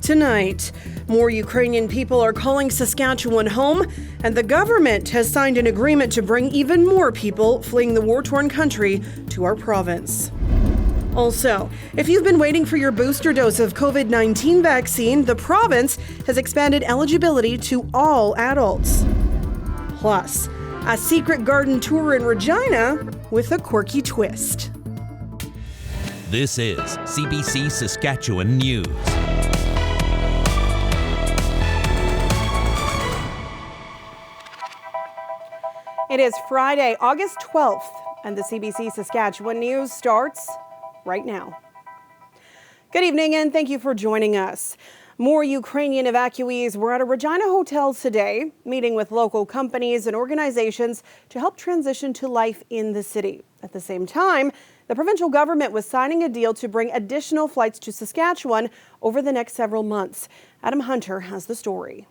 Tonight, more Ukrainian people are calling Saskatchewan home, and the government has signed an agreement to bring even more people fleeing the war-torn country to our province. Also, if you've been waiting for your booster dose of COVID-19 vaccine, the province has expanded eligibility to all adults. Plus, a secret garden tour in Regina with a quirky twist. This is CBC Saskatchewan News. It is Friday, August 12th, and the CBC Saskatchewan News starts right now. Good evening, and thank you for joining us. More Ukrainian evacuees were at a Regina hotel today, meeting with local companies and organizations to help transition to life in the city. At the same time, the provincial government was signing a deal to bring additional flights to Saskatchewan over the next several months. Adam Hunter has the story.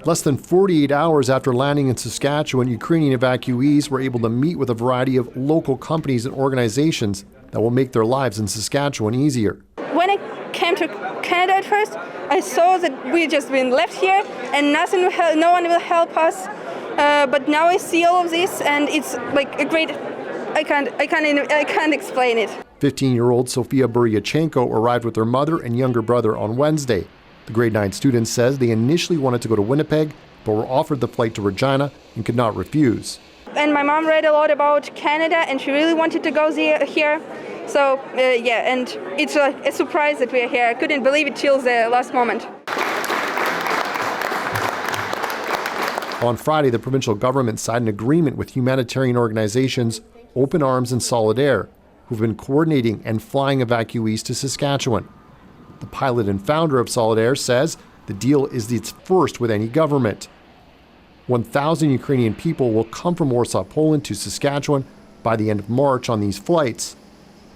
Less than 48 hours after landing in Saskatchewan, Ukrainian evacuees were able to meet with a variety of local companies and organizations that will make their lives in Saskatchewan easier. When I came to Canada at first, I saw that we just been left here and no one will help us. But now I see all of this, and it's like a great. I can't explain it. 15-year-old Sofia Buryachenko arrived with her mother and younger brother on Wednesday. The grade 9 student says they initially wanted to go to Winnipeg, but were offered the flight to Regina and could not refuse. And my mom read a lot about Canada, and she really wanted to go here. So, and it's a surprise that we're here. I couldn't believe it till the last moment. On Friday, the provincial government signed an agreement with humanitarian organizations Open Arms and Solidaire, who've been coordinating and flying evacuees to Saskatchewan. The pilot and founder of Solidaire says the deal is its first with any government. 1,000 Ukrainian people will come from Warsaw, Poland to Saskatchewan by the end of March on these flights.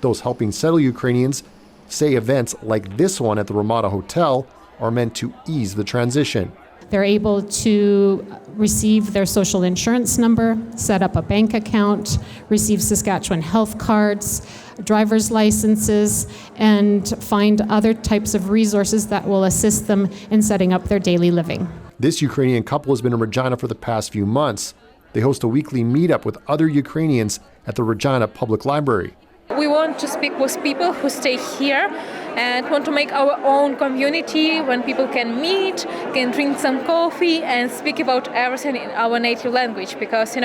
Those helping settle Ukrainians say events like this one at the Ramada Hotel are meant to ease the transition. They're able to receive their social insurance number, set up a bank account, receive Saskatchewan health cards, driver's licenses, and find other types of resources that will assist them in setting up their daily living. This Ukrainian couple has been in Regina for the past few months. They host a weekly meetup with other Ukrainians at the Regina Public Library. We want to speak with people who stay here and want to make our own community when people can meet, can drink some coffee and speak about everything in our native language, because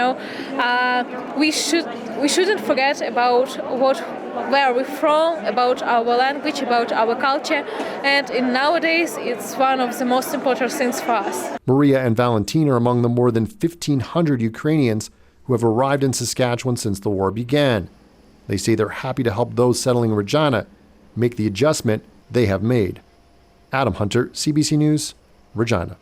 we shouldn't forget about where we're from, about our language, about our culture, and nowadays it's one of the most important things for us. Maria and Valentina are among the more than 1,500 Ukrainians who have arrived in Saskatchewan since the war began. They say they're happy to help those settling in Regina make the adjustment they have made. Adam Hunter, CBC News, Regina.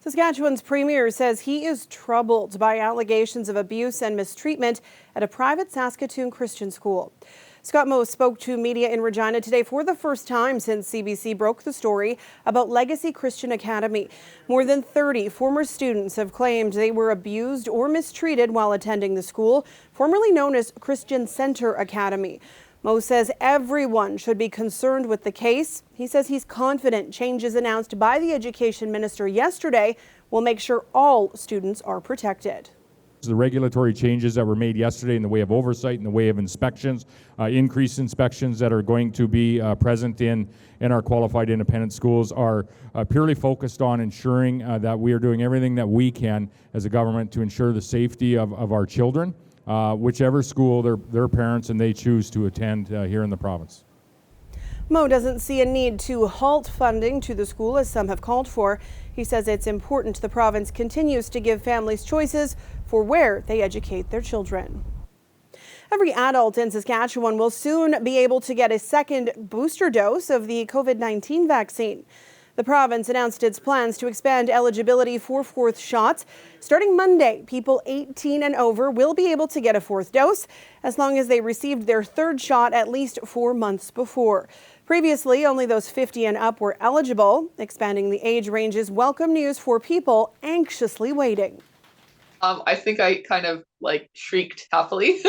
Saskatchewan's premier says he is troubled by allegations of abuse and mistreatment at a private Saskatoon Christian school. Scott Moe spoke to media in Regina today for the first time since CBC broke the story about Legacy Christian Academy. More than 30 former students have claimed they were abused or mistreated while attending the school, formerly known as Christian Center Academy. Moe says everyone should be concerned with the case. He says he's confident changes announced by the education minister yesterday will make sure all students are protected. The regulatory changes that were made yesterday in the way of oversight, in the way of inspections, increased inspections that are going to be present in our qualified independent schools are purely focused on ensuring that we are doing everything that we can as a government to ensure the safety of our children, whichever school their parents and they choose to attend here in the province. Moe doesn't see a need to halt funding to the school as some have called for. He says it's important the province continues to give families choices for where they educate their children. Every adult in Saskatchewan will soon be able to get a second booster dose of the COVID-19 vaccine. The province announced its plans to expand eligibility for fourth shots. Starting Monday, people 18 and over will be able to get a fourth dose as long as they received their third shot at least 4 months before. Previously, only those 50 and up were eligible. Expanding the age range is welcome news for people anxiously waiting. I think I kind of shrieked happily.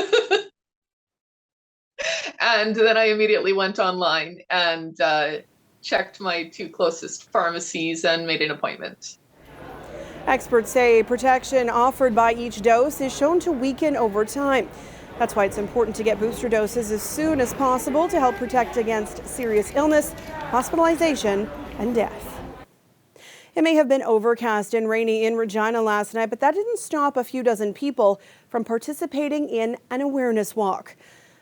And then I immediately went online and checked my 2 closest pharmacies and made an appointment. Experts say protection offered by each dose is shown to weaken over time. That's why it's important to get booster doses as soon as possible to help protect against serious illness, hospitalization, and death. It may have been overcast and rainy in Regina last night, but that didn't stop a few dozen people from participating in an awareness walk.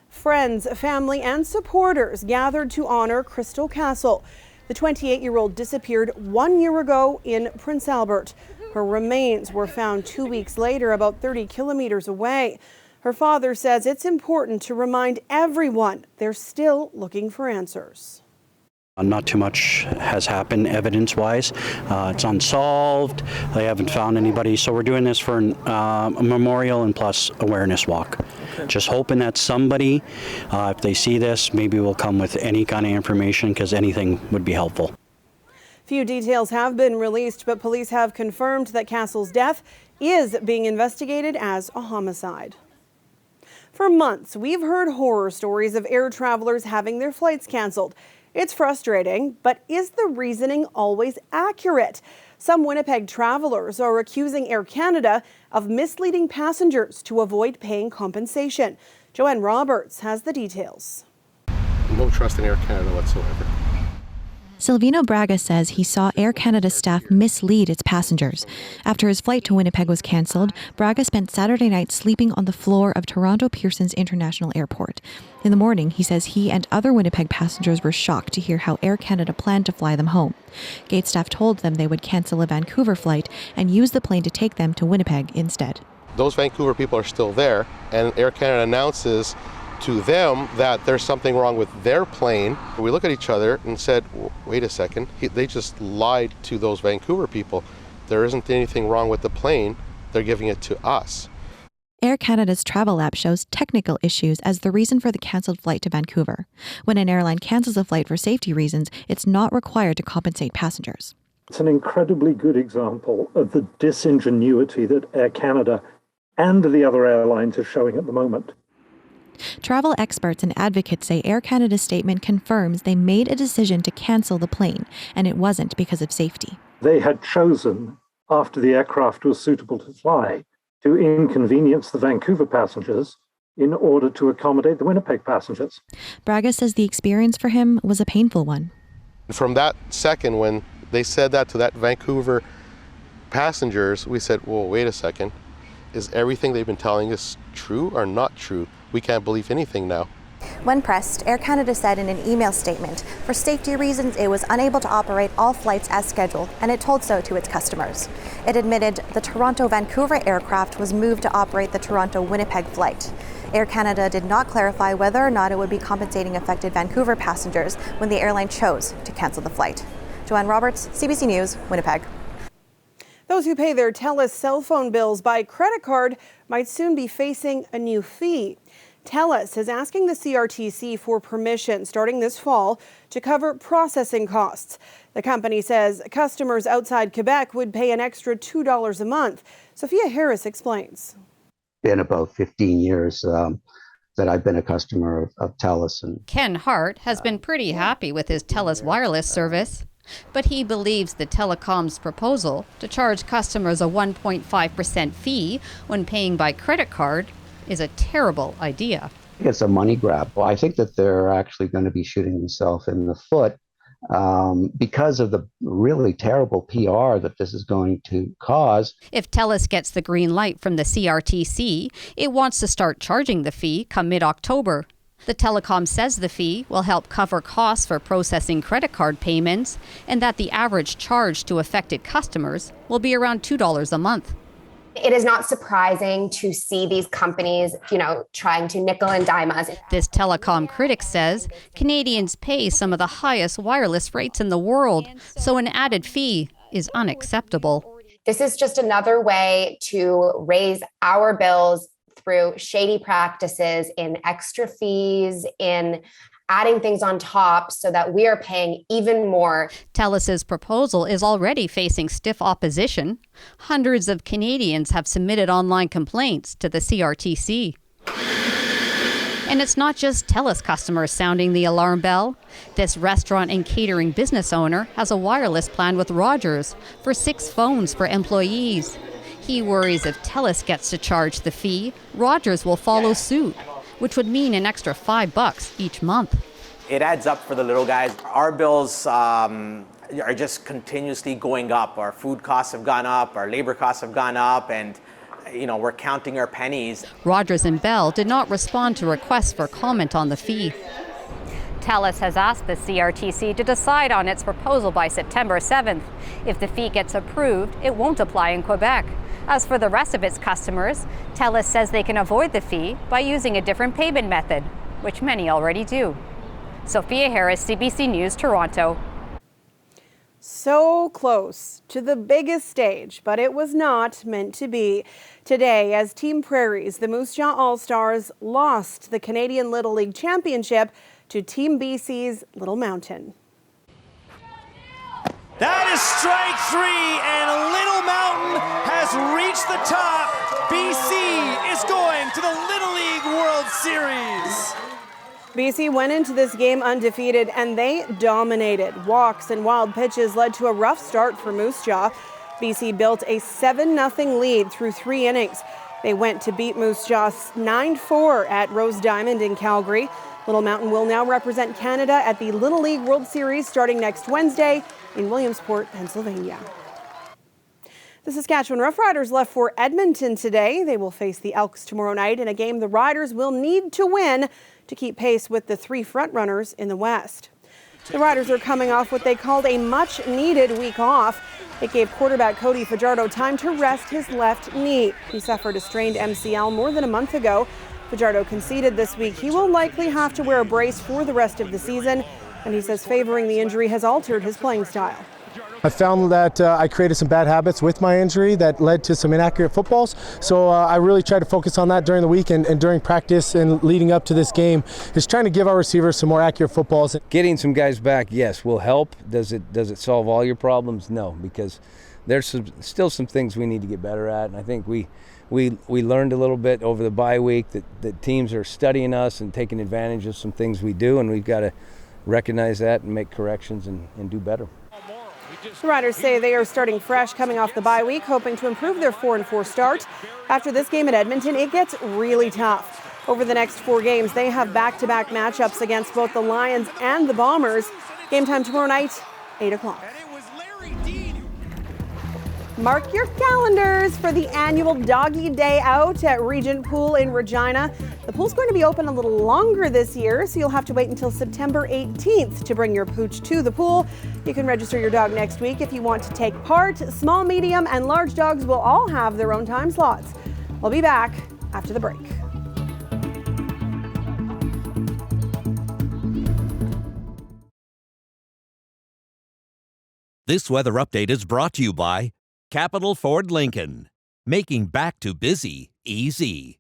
Friends, family, and supporters gathered to honor Crystal Castle. The 28-year-old disappeared 1 year ago in Prince Albert. Her remains were found 2 weeks later, about 30 kilometers away. Her father says it's important to remind everyone they're still looking for answers. Not too much has happened evidence-wise. It's unsolved. They haven't found anybody. So we're doing this for a memorial and plus awareness walk. Okay. Just hoping that somebody, if they see this, maybe will come with any kind of information, because anything would be helpful. Few details have been released, but police have confirmed that Castle's death is being investigated as a homicide. For months, we've heard horror stories of air travelers having their flights canceled. It's frustrating, but is the reasoning always accurate? Some Winnipeg travelers are accusing Air Canada of misleading passengers to avoid paying compensation. Joanne Roberts has the details. No trust in Air Canada whatsoever. Silvino Braga says he saw Air Canada staff mislead its passengers. After his flight to Winnipeg was cancelled, Braga spent Saturday night sleeping on the floor of Toronto Pearson's International Airport. In the morning, he says he and other Winnipeg passengers were shocked to hear how Air Canada planned to fly them home. Gate staff told them they would cancel a Vancouver flight and use the plane to take them to Winnipeg instead. Those Vancouver people are still there, and Air Canada announces to them that there's something wrong with their plane. We look at each other and said, wait a second, they just lied to those Vancouver people. There isn't anything wrong with the plane, they're giving it to us. Air Canada's travel app shows technical issues as the reason for the cancelled flight to Vancouver. When an airline cancels a flight for safety reasons, it's not required to compensate passengers. It's an incredibly good example of the disingenuity that Air Canada and the other airlines are showing at the moment. Travel experts and advocates say Air Canada's statement confirms they made a decision to cancel the plane, and it wasn't because of safety. They had chosen, after the aircraft was suitable to fly, to inconvenience the Vancouver passengers in order to accommodate the Winnipeg passengers. Braga says the experience for him was a painful one. From that second, when they said that to that Vancouver passengers, we said, well, wait a second. Is everything they've been telling us true or not true? We can't believe anything now. When pressed, Air Canada said in an email statement, for safety reasons, it was unable to operate all flights as scheduled, and it told so to its customers. It admitted the Toronto-Vancouver aircraft was moved to operate the Toronto-Winnipeg flight. Air Canada did not clarify whether or not it would be compensating affected Vancouver passengers when the airline chose to cancel the flight. Joanne Roberts, CBC News, Winnipeg. Those who pay their TELUS cell phone bills by credit card might soon be facing a new fee. TELUS is asking the CRTC for permission starting this fall to cover processing costs. The company says customers outside Quebec would pay an extra $2 a month. Sophia Harris explains. Been about 15 years that I've been a customer of TELUS. And Ken Hart has been pretty happy with his TELUS wireless service, but he believes the telecom's proposal to charge customers a 1.5% fee when paying by credit card is a terrible idea. It's a money grab. Well, I think that they're actually going to be shooting themselves in the foot because of the really terrible PR that this is going to cause. If TELUS gets the green light from the CRTC, it wants to start charging the fee come mid-October. The telecom says the fee will help cover costs for processing credit card payments and that the average charge to affected customers will be around $2 a month. It is not surprising to see these companies, trying to nickel and dime us. This telecom critic says Canadians pay some of the highest wireless rates in the world, so an added fee is unacceptable. This is just another way to raise our bills through shady practices in extra fees, in adding things on top so that we are paying even more. TELUS's proposal is already facing stiff opposition. Hundreds of Canadians have submitted online complaints to the CRTC. And it's not just TELUS customers sounding the alarm bell. This restaurant and catering business owner has a wireless plan with Rogers for 6 phones for employees. He worries if TELUS gets to charge the fee, Rogers will follow suit, which would mean an extra $5 each month. It adds up for the little guys. Our bills are just continuously going up. Our food costs have gone up, our labor costs have gone up, and we're counting our pennies. Rogers and Bell did not respond to requests for comment on the fee. TELUS has asked the CRTC to decide on its proposal by September 7th. If the fee gets approved, it won't apply in Quebec. As for the rest of its customers, TELUS says they can avoid the fee by using a different payment method, which many already do. Sophia Harris, CBC News, Toronto. So close to the biggest stage, but it was not meant to be. Today, as Team Prairie's, the Moose Jaw All-Stars lost the Canadian Little League Championship to Team BC's Little Mountain. That is strike 3, and Little Mountain has reached the top. BC is going to the Little League World Series. BC went into this game undefeated, and they dominated. Walks and wild pitches led to a rough start for Moose Jaw. BC built a 7-0 lead through 3 innings. They went to beat Moose Jaw 9-4 at Rose Diamond in Calgary. Little Mountain will now represent Canada at the Little League World Series starting next Wednesday in Williamsport, Pennsylvania. The Saskatchewan Roughriders left for Edmonton today. They will face the Elks tomorrow night in a game the Riders will need to win to keep pace with the 3 frontrunners in the West. The Riders are coming off what they called a much-needed week off. It gave quarterback Cody Fajardo time to rest his left knee. He suffered a strained MCL more than a month ago. Fajardo conceded this week he will likely have to wear a brace for the rest of the season, and he says favoring the injury has altered his playing style. I found that I created some bad habits with my injury that led to some inaccurate footballs. So I really tried to focus on that during the week and during practice and leading up to this game, is trying to give our receivers some more accurate footballs. Getting some guys back, yes, will help. Does it solve all your problems? No, because there's still some things we need to get better at. And I think we learned a little bit over the bye week that teams are studying us and taking advantage of some things we do, and we've got to recognize that and make corrections and do better. The Riders say they are starting fresh coming off the bye week, hoping to improve their 4-4 start. After this game at Edmonton, it gets really tough. Over the next 4 games, they have back-to-back matchups against both the Lions and the Bombers. Game time tomorrow night, 8 o'clock. Mark your calendars for the annual Doggy Day Out at Regent Pool in Regina. The pool's going to be open a little longer this year, so you'll have to wait until September 18th to bring your pooch to the pool. You can register your dog next week if you want to take part. Small, medium, and large dogs will all have their own time slots. We'll be back after the break. This weather update is brought to you by Capital Ford Lincoln, making back to busy easy.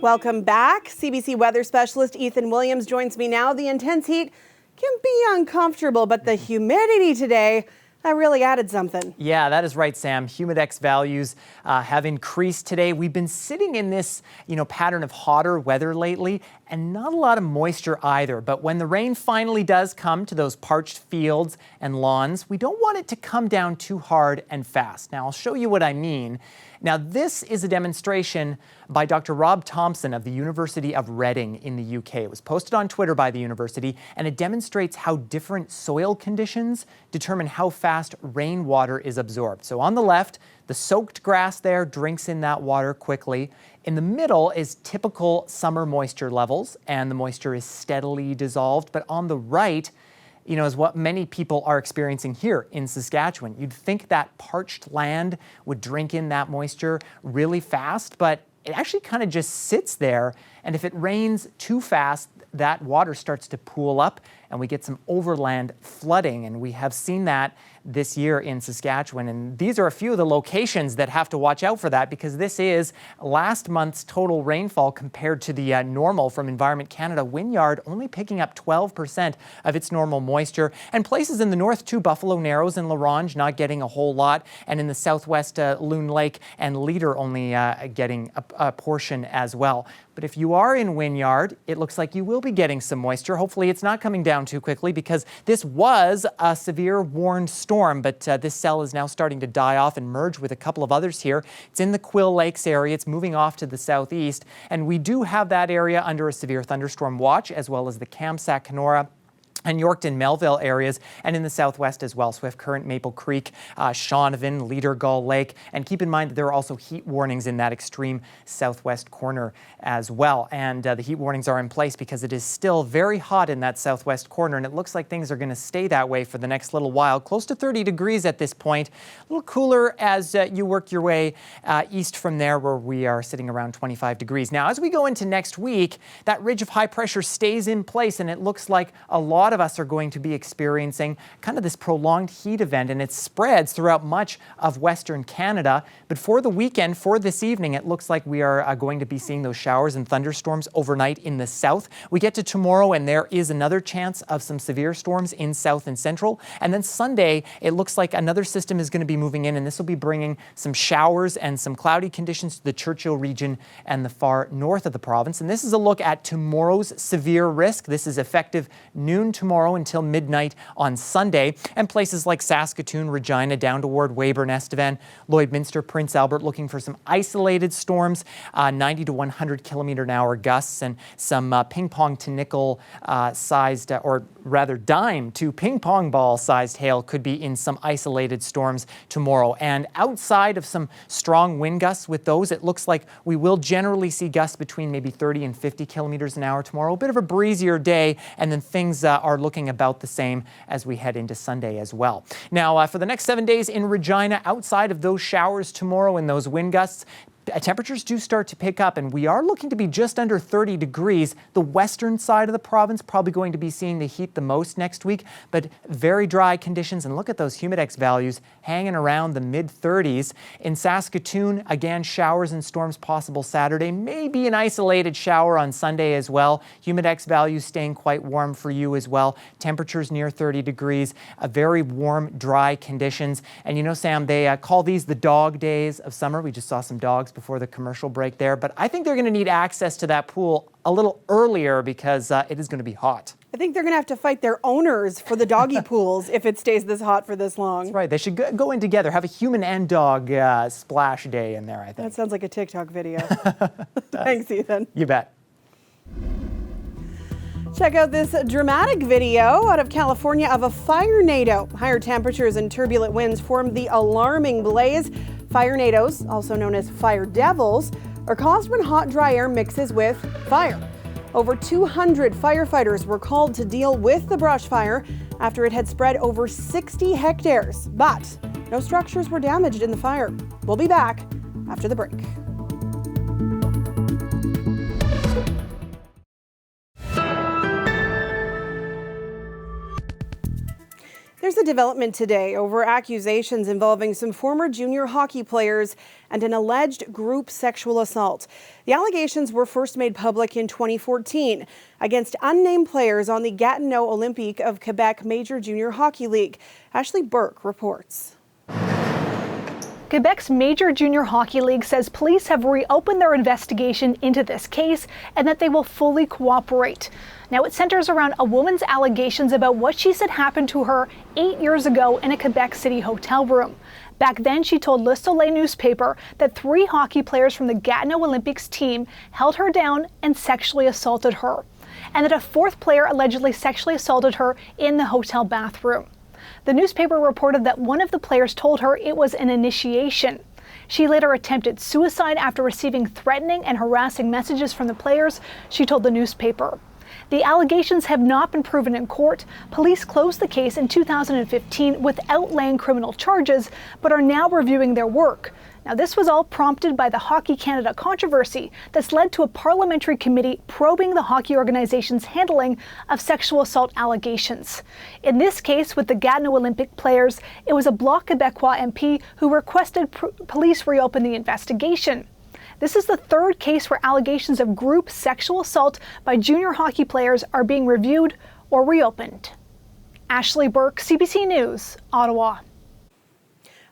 Welcome back. CBC weather specialist Ethan Williams joins me now. The intense heat can be uncomfortable, but the humidity today, that really added something. Yeah, that is right, Sam. Humidex values have increased today. We've been sitting in this, pattern of hotter weather lately, and not a lot of moisture either. But when the rain finally does come to those parched fields and lawns, we don't want it to come down too hard and fast. Now, I'll show you what I mean. Now, this is a demonstration by Dr. Rob Thompson of the University of Reading in the UK. It was posted on Twitter by the university, and it demonstrates how different soil conditions determine how fast rainwater is absorbed. So on the left, the soaked grass there drinks in that water quickly. In the middle is typical summer moisture levels, and the moisture is steadily dissolved. But on the right, is what many people are experiencing here in Saskatchewan. You'd think that parched land would drink in that moisture really fast, but it actually kind of just sits there. And if it rains too fast, that water starts to pool up and we get some overland flooding, and we have seen that this year in Saskatchewan. And these are a few of the locations that have to watch out for that, because this is last month's total rainfall compared to the normal from Environment Canada. Wynyard only picking up 12% of its normal moisture, and places in the north too, Buffalo Narrows and La Ronge not getting a whole lot, and in the southwest Loon Lake and Leader only getting a portion as well. But if you are in Wynyard, it looks like you will be getting some moisture. Hopefully it's not coming down too quickly, because this was a severe warned storm, but this cell is now starting to die off and merge with a couple of others here. It's in the Quill Lakes area. It's moving off to the southeast, and we do have that area under a severe thunderstorm watch, as well as the Kamsack, Kenora, and Yorkton, Melville areas, and in the southwest as well. Swift Current, Maple Creek, Shaunavon, Leader, Gull Lake. And keep in mind that there are also heat warnings in that extreme southwest corner as well. And the heat warnings are in place because it is still very hot in that southwest corner, and it looks like things are going to stay that way for the next little while. Close to 30 degrees at this point. A little cooler as you work your way east from there, where we are sitting around 25 degrees. Now, as we go into next week, that ridge of high pressure stays in place, and it looks like a lot of us are going to be experiencing kind of this prolonged heat event, and it spreads throughout much of Western Canada. But for the weekend, for this evening, it looks like we are going to be seeing those showers and thunderstorms overnight in the south. We get to tomorrow, and there is another chance of some severe storms in south and central. And then Sunday, it looks like another system is going to be moving in, and this will be bringing some showers and some cloudy conditions to the Churchill region and the far north of the province. And this is a look at tomorrow's severe risk. This is effective noon tomorrow until midnight on Sunday, and places like Saskatoon, Regina, down toward Weyburn, Estevan, Lloydminster, Prince Albert looking for some isolated storms, 90 to 100 kilometer an hour gusts, and some ping pong to nickel sized, or rather dime to ping pong ball sized hail could be in some isolated storms tomorrow. And outside of some strong wind gusts with those, it looks like we will generally see gusts between maybe 30 and 50 kilometers an hour tomorrow. A bit of a breezier day, and then things are looking about the same as we head into Sunday as well. Now, for the next 7 days in Regina, outside of those showers tomorrow and those wind gusts, temperatures do start to pick up, and we are looking to be just under 30 degrees. The western side of the province probably going to be seeing the heat the most next week, but very dry conditions. And look at those humidex values hanging around the mid-30s. In Saskatoon, again, showers and storms possible Saturday, maybe an isolated shower on Sunday as well. Humidex values staying quite warm for you as well. Temperatures near 30 degrees, a very warm, dry conditions. And you know, Sam, they call these the dog days of summer. We just saw some dogs before the commercial break there, but I think they're going to need access to that pool a little earlier, because it is going to be hot. I think they're going to have to fight their owners for the doggy pools if it stays this hot for this long. That's right. They should go in together, have a human and dog splash day in there, I think. That sounds like a TikTok video. Thanks, Ethan. You bet. Check out this dramatic video out of California of a firenado. Higher temperatures and turbulent winds formed the alarming blaze. Firenados, also known as fire devils, are caused when hot, dry air mixes with fire. Over 200 firefighters were called to deal with the brush fire after it had spread over 60 hectares. But no structures were damaged in the fire. We'll be back after the break. There's a development today over accusations involving some former junior hockey players and an alleged group sexual assault. The allegations were first made public in 2014 against unnamed players on the Gatineau Olympique of Quebec Major Junior Hockey League. Ashley Burke reports. Quebec's Major Junior Hockey League says police have reopened their investigation into this case and that they will fully cooperate. Now it centers around a woman's allegations about what she said happened to her 8 years ago in a Quebec City hotel room. Back then, she told Le Soleil newspaper that 3 hockey players from the Gatineau Olympics team held her down and sexually assaulted her, and that a 4th player allegedly sexually assaulted her in the hotel bathroom. The newspaper reported that one of the players told her it was an initiation. She later attempted suicide after receiving threatening and harassing messages from the players, she told the newspaper. The allegations have not been proven in court. Police closed the case in 2015 without laying criminal charges, but are now reviewing their work. Now, this was all prompted by the Hockey Canada controversy that's led to a parliamentary committee probing the hockey organization's handling of sexual assault allegations. In this case, with the Gatineau Olympic players, it was a Bloc Québécois MP who requested police reopen the investigation. This is the third case where allegations of group sexual assault by junior hockey players are being reviewed or reopened. Ashley Burke, CBC News, Ottawa.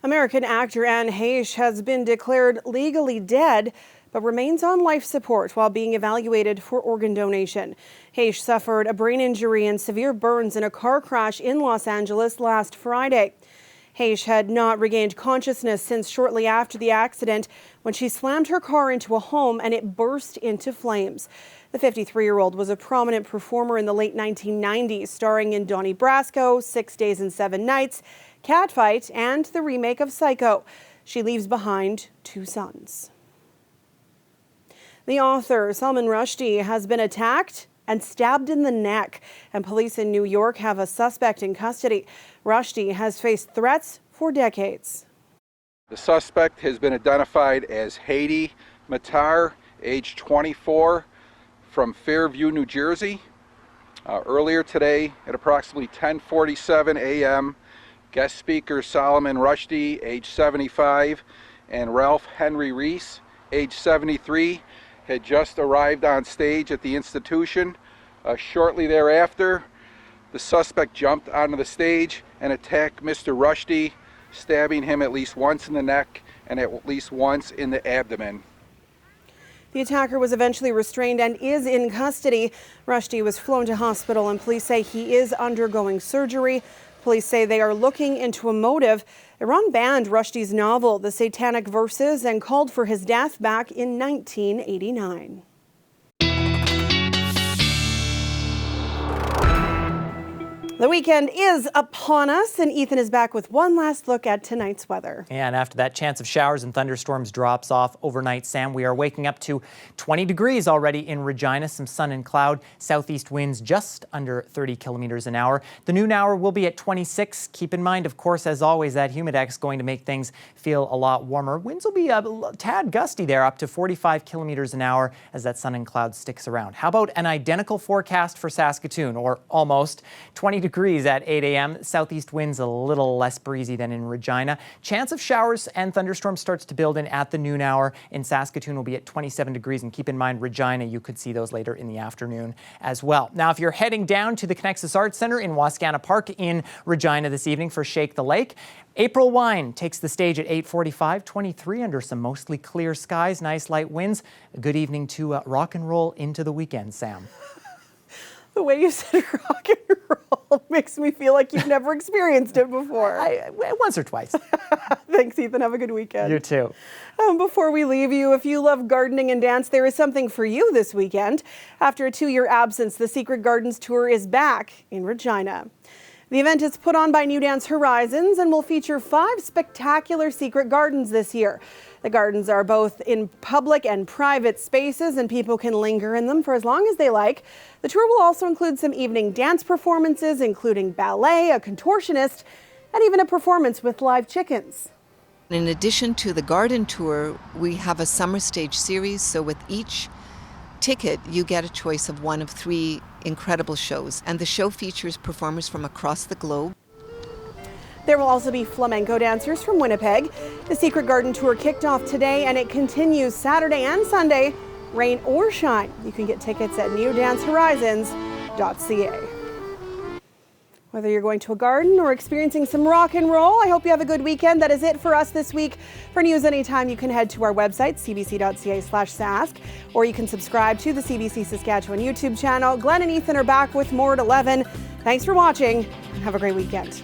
American actor Anne Heche has been declared legally dead but remains on life support while being evaluated for organ donation. Heche suffered a brain injury and severe burns in a car crash in Los Angeles last Friday. Heche had not regained consciousness since shortly after the accident when she slammed her car into a home and it burst into flames. The 53-year-old was a prominent performer in the late 1990s, starring in Donnie Brasco, 6 Days and 7 Nights, Catfight, and the remake of Psycho. She leaves behind 2 sons. The author, Salman Rushdie, has been attacked and stabbed in the neck, and police in New York have a suspect in custody. Rushdie has faced threats for decades. The suspect has been identified as Hadi Matar, age 24, from Fairview, New Jersey. Earlier today at approximately 10:47 a.m., guest speaker Salman Rushdie, age 75, and Ralph Henry Reese, age 73, had just arrived on stage at the institution. Shortly thereafter, the suspect jumped onto the stage and attacked Mr. Rushdie, stabbing him at least once in the neck and at least once in the abdomen. The attacker was eventually restrained and is in custody. Rushdie was flown to hospital and police say he is undergoing surgery. Police say they are looking into a motive. Iran banned Rushdie's novel, The Satanic Verses, and called for his death back in 1989. The weekend is upon us, and Ethan is back with one last look at tonight's weather. And after that chance of showers and thunderstorms drops off overnight, Sam, we are waking up to 20 degrees already in Regina, some sun and cloud, southeast winds just under 30 kilometers an hour. The noon hour will be at 26. Keep in mind, of course, as always, that humidex is going to make things feel a lot warmer. Winds will be a tad gusty there, up to 45 kilometers an hour as that sun and cloud sticks around. How about an identical forecast for Saskatoon, or almost 20 degrees at 8 a.m. Southeast winds a little less breezy than in Regina. Chance of showers and thunderstorms starts to build in at the noon hour. In Saskatoon will be at 27 degrees. And keep in mind, Regina, you could see those later in the afternoon as well. Now, if you're heading down to the Connexus Arts Centre in Wascana Park in Regina this evening for Shake the Lake, April Wine takes the stage at 8:45, 23 under some mostly clear skies, nice light winds. A good evening to rock and roll into the weekend, Sam. The way you said rock and roll makes me feel like you've never experienced it before. Once or twice. Thanks, Ethan. Have a good weekend. You too. Before we leave you, if you love gardening and dance, there is something for you this weekend. After a 2-year absence, the Secret Gardens Tour is back in Regina. The event is put on by New Dance Horizons and will feature 5 spectacular secret gardens this year. The gardens are both in public and private spaces, and people can linger in them for as long as they like. The tour will also include some evening dance performances, including ballet, a contortionist, and even a performance with live chickens. In addition to the garden tour, we have a summer stage series, so with each ticket, you get a choice of one of 3 incredible shows, and the show features performers from across the globe. There will also be flamenco dancers from Winnipeg. The Secret Garden Tour kicked off today, and it continues Saturday and Sunday, rain or shine. You can get tickets at newdancehorizons.ca. Whether you're going to a garden or experiencing some rock and roll, I hope you have a good weekend. That is it for us this week. For news anytime, you can head to our website, cbc.ca/sask, or you can subscribe to the CBC Saskatchewan YouTube channel. Glenn and Ethan are back with more at 11. Thanks for watching, and have a great weekend.